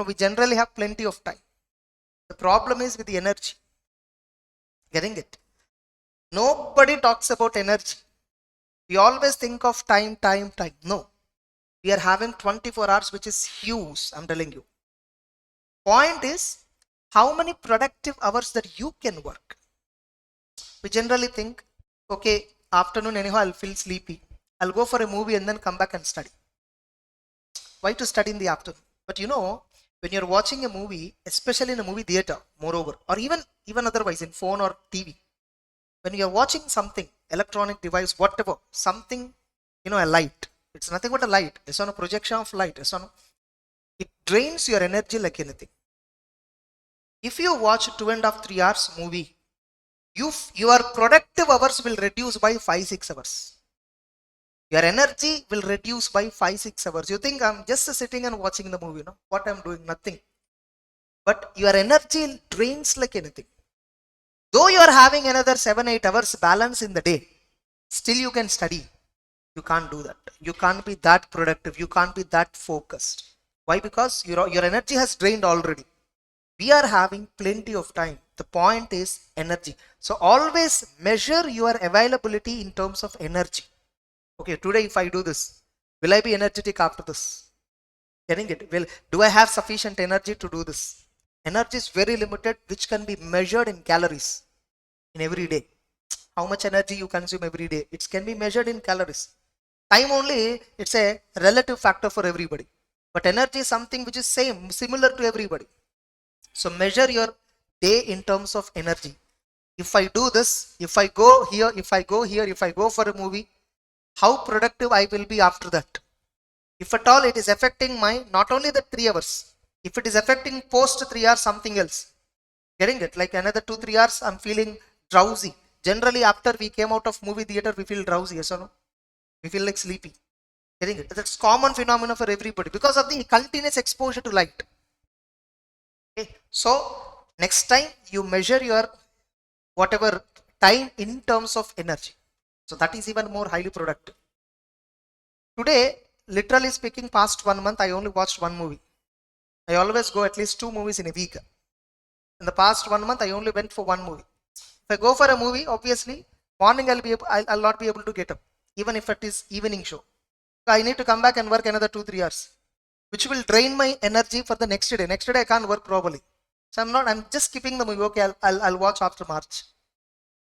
we generally have plenty of time. The problem is with the energy. Getting it? Nobody talks about energy. We always think of time. No. We are having 24 hours, which is huge, I'm telling you. Point is, how many productive hours that you can work? We generally think, okay, afternoon anyhow, I'll feel sleepy. I'll go for a movie and then come back and study. Why to study in the afternoon? But when you're watching a movie, especially in a movie theater, moreover, or even otherwise in phone or TV, when you're watching something, electronic device, whatever, something, a light, it's nothing but a light. It's on a projection of light. It drains your energy like anything. If you watch 2.5, 3 hours movie, your productive hours will reduce by 5-6 hours. Your energy will reduce by 5-6 hours. You think I'm just sitting and watching the movie, what I'm doing, nothing. But your energy drains like anything. Though you are having another 7-8 hours balance in the day, still you can study. You can't do that. You can't be that productive. You can't be that focused. Why? Because your energy has drained already. We are having plenty of time. The point is energy. So always measure your availability in terms of energy. Okay, today if I do this, will I be energetic after this? Getting it? Do I have sufficient energy to do this? Energy is very limited, which can be measured in calories in every day. How much energy you consume every day? It can be measured in calories. Time only, it's a relative factor for everybody. But energy is something which is similar to everybody. So measure your day in terms of energy. If I do this, if I go here, if I go for a movie, how productive I will be after that. If at all it is affecting not only the 3 hours, if it is affecting post 3 hours something else. Getting it? Like another 2-3 hours, I'm feeling drowsy. Generally, after we came out of movie theater, we feel drowsy, yes or no? We feel like sleepy. Getting it? That's common phenomenon for everybody because of the continuous exposure to light. Okay. So next time you measure your whatever time in terms of energy. So that is even more highly productive. Today, literally speaking, past 1 month, I only watched one movie. I always go at least 2 movies in a week. In the past 1 month, I only went for one movie. If I go for a movie, obviously, morning I'll not be able to get up, even if it is evening show. So I need to come back and work another 2-3 hours, which will drain my energy for the next day. Next day I can't work properly. So I'm just skipping the movie. Okay, I'll watch after March.